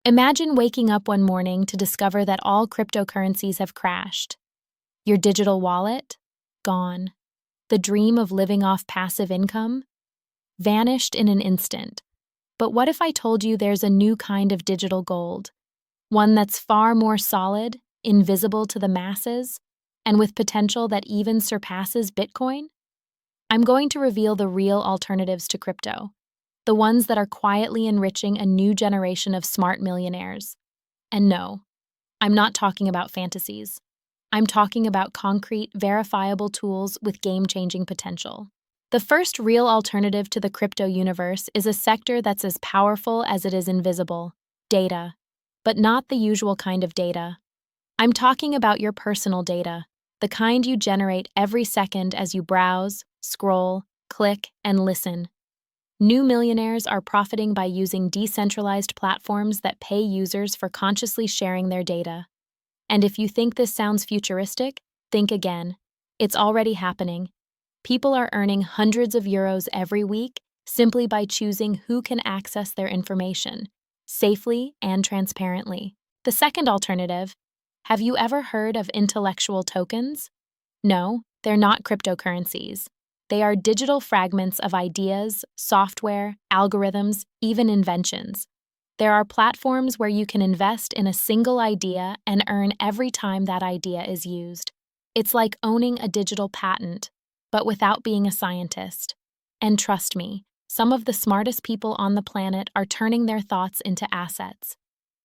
Imagine waking up one morning to discover that all cryptocurrencies have crashed. Your digital wallet? Gone. The dream of living off passive income? Vanished in an instant. But what if I told you there's a new kind of digital gold? One that's far more solid, invisible to the masses, and with potential that even surpasses Bitcoin? I'm going to reveal the real alternatives to crypto, the ones that are quietly enriching a new generation of smart millionaires. And no, I'm not talking about fantasies. I'm talking about concrete, verifiable tools with game-changing potential. The first real alternative to the crypto universe is a sector that's as powerful as it is invisible: data. But not the usual kind of data. I'm talking about your personal data, the kind you generate every second as you browse, scroll, click, and listen. New millionaires are profiting by using decentralized platforms that pay users for consciously sharing their data. And if you think this sounds futuristic, think again. It's already happening. People are earning hundreds of euros every week simply by choosing who can access their information, safely and transparently. The second alternative: have you ever heard of intellectual tokens? No, they're not cryptocurrencies. They are digital fragments of ideas, software, algorithms, even inventions. There are platforms where you can invest in a single idea and earn every time that idea is used. It's like owning a digital patent, but without being a scientist. And trust me, some of the smartest people on the planet are turning their thoughts into assets.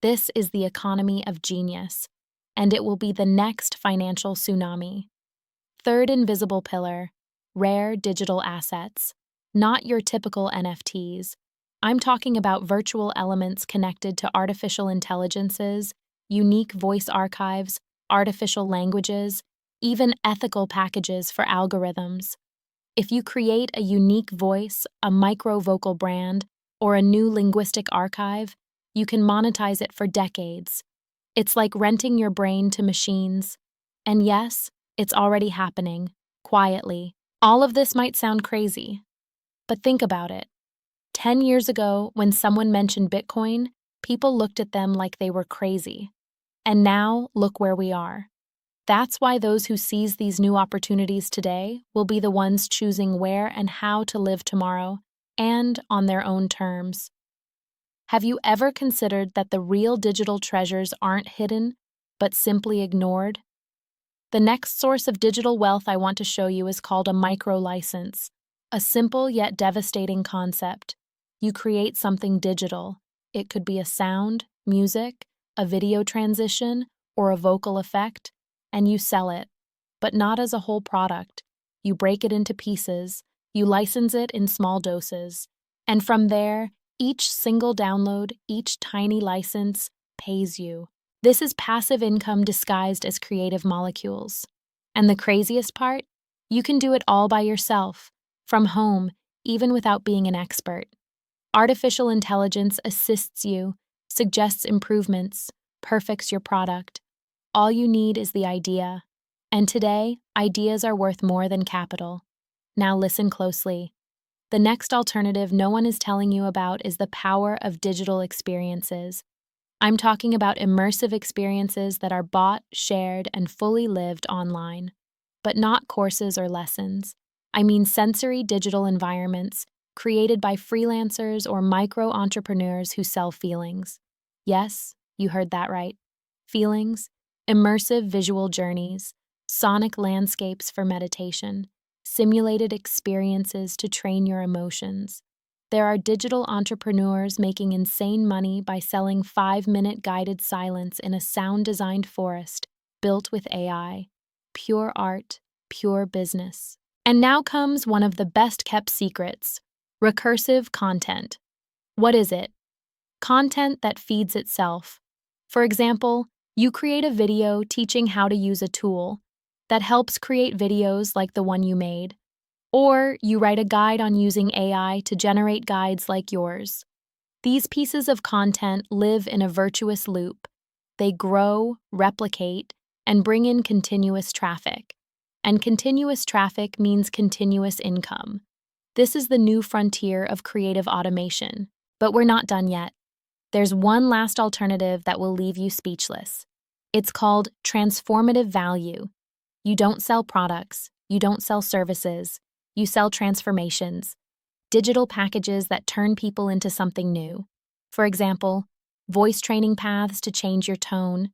This is the economy of genius, and it will be the next financial tsunami. Third invisible pillar: rare digital assets. Not your typical NFTs. I'm talking about virtual elements connected to artificial intelligences, unique voice archives, artificial languages, even ethical packages for algorithms. If you create a unique voice, a micro-vocal brand, or a new linguistic archive, you can monetize it for decades. It's like renting your brain to machines. And yes, it's already happening, quietly. All of this might sound crazy, but think about it. 10 years ago, when someone mentioned Bitcoin, people looked at them like they were crazy. And now, look where we are. That's why those who seize these new opportunities today will be the ones choosing where and how to live tomorrow, and on their own terms. Have you ever considered that the real digital treasures aren't hidden, but simply ignored? The next source of digital wealth I want to show you is called a micro-license, a simple yet devastating concept. You create something digital. It could be a sound, music, a video transition, or a vocal effect, and you sell it, but not as a whole product. You break it into pieces, you license it in small doses, and from there, each single download, each tiny license, pays you. This is passive income disguised as creative molecules. And the craziest part? You can do it all by yourself, from home, even without being an expert. Artificial intelligence assists you, suggests improvements, perfects your product. All you need is the idea. And today, ideas are worth more than capital. Now listen closely. The next alternative no one is telling you about is the power of digital experiences. I'm talking about immersive experiences that are bought, shared, and fully lived online. But not courses or lessons. I mean sensory digital environments created by freelancers or micro-entrepreneurs who sell feelings. Yes, you heard that right. Feelings, immersive visual journeys, sonic landscapes for meditation, simulated experiences to train your emotions. There are digital entrepreneurs making insane money by selling 5-minute guided silence in a sound-designed forest built with AI. Pure art, pure business. And now comes one of the best-kept secrets: recursive content. What is it? Content that feeds itself. For example, you create a video teaching how to use a tool that helps create videos like the one you made. Or you write a guide on using AI to generate guides like yours. These pieces of content live in a virtuous loop. They grow, replicate, and bring in continuous traffic. And continuous traffic means continuous income. This is the new frontier of creative automation. But we're not done yet. There's one last alternative that will leave you speechless. It's called transformative value. You don't sell products, you don't sell services, you sell transformations, digital packages that turn people into something new. For example, voice training paths to change your tone,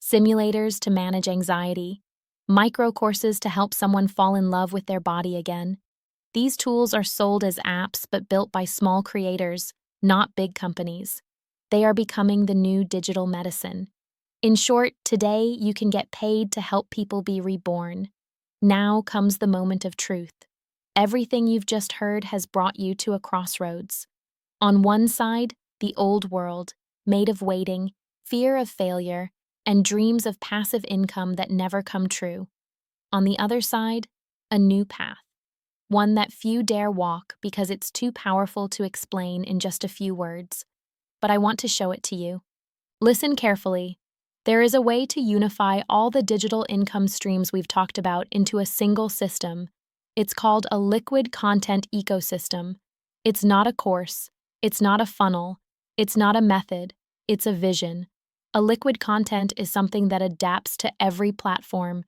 simulators to manage anxiety, micro courses to help someone fall in love with their body again. These tools are sold as apps but built by small creators, not big companies. They are becoming the new digital medicine. In short, today you can get paid to help people be reborn. Now comes the moment of truth. Everything you've just heard has brought you to a crossroads. On one side, the old world, made of waiting, fear of failure, and dreams of passive income that never come true. On the other side, a new path, one that few dare walk because it's too powerful to explain in just a few words. But I want to show it to you. Listen carefully. There is a way to unify all the digital income streams we've talked about into a single system. It's called a liquid content ecosystem. It's not a course. It's not a funnel. It's not a method. It's a vision. A liquid content is something that adapts to every platform.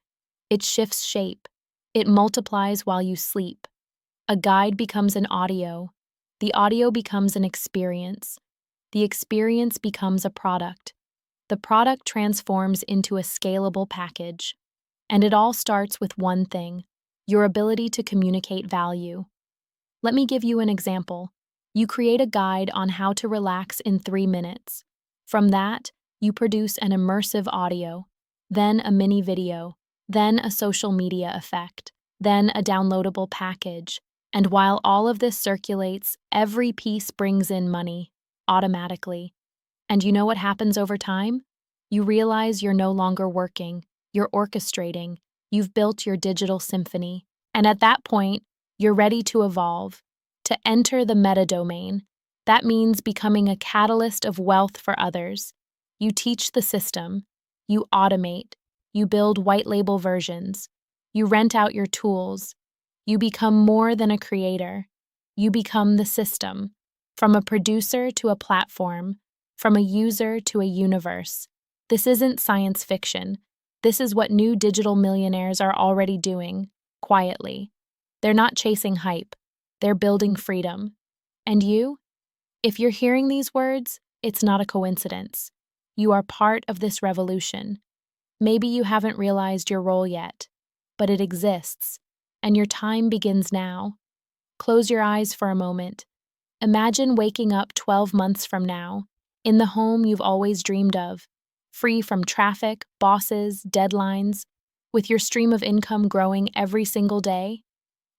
It shifts shape. It multiplies while you sleep. A guide becomes an audio. The audio becomes an experience. The experience becomes a product. The product transforms into a scalable package. And it all starts with one thing: your ability to communicate value. Let me give you an example. You create a guide on how to relax in 3 minutes. From that, you produce an immersive audio, then a mini video, then a social media effect, then a downloadable package. And while all of this circulates, every piece brings in money, automatically. And you know what happens over time? You realize you're no longer working, you're orchestrating, you've built your digital symphony. And at that point, you're ready to evolve, to enter the meta domain. That means becoming a catalyst of wealth for others. You teach the system, you automate, you build white label versions, you rent out your tools. You become more than a creator. You become the system, from a producer to a platform, from a user to a universe. This isn't science fiction. This is what new digital millionaires are already doing, quietly. They're not chasing hype. They're building freedom. And you? If you're hearing these words, it's not a coincidence. You are part of this revolution. Maybe you haven't realized your role yet, but it exists, and your time begins now. Close your eyes for a moment. Imagine waking up 12 months from now, in the home you've always dreamed of, free from traffic, bosses, deadlines, with your stream of income growing every single day.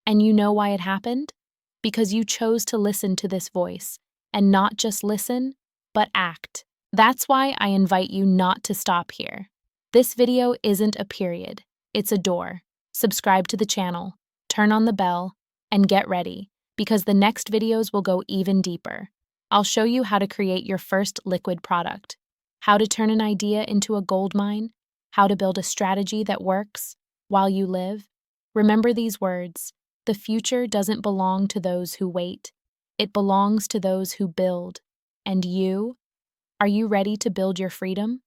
And you know why it happened? Because you chose to listen to this voice, and not just listen, but act. That's why I invite you not to stop here. This video isn't a period, it's a door. Subscribe to the channel, turn on the bell, and get ready, because the next videos will go even deeper. I'll show you how to create your first liquid product, how to turn an idea into a gold mine, how to build a strategy that works while you live. Remember these words: the future doesn't belong to those who wait. It belongs to those who build. And you? Are you ready to build your freedom?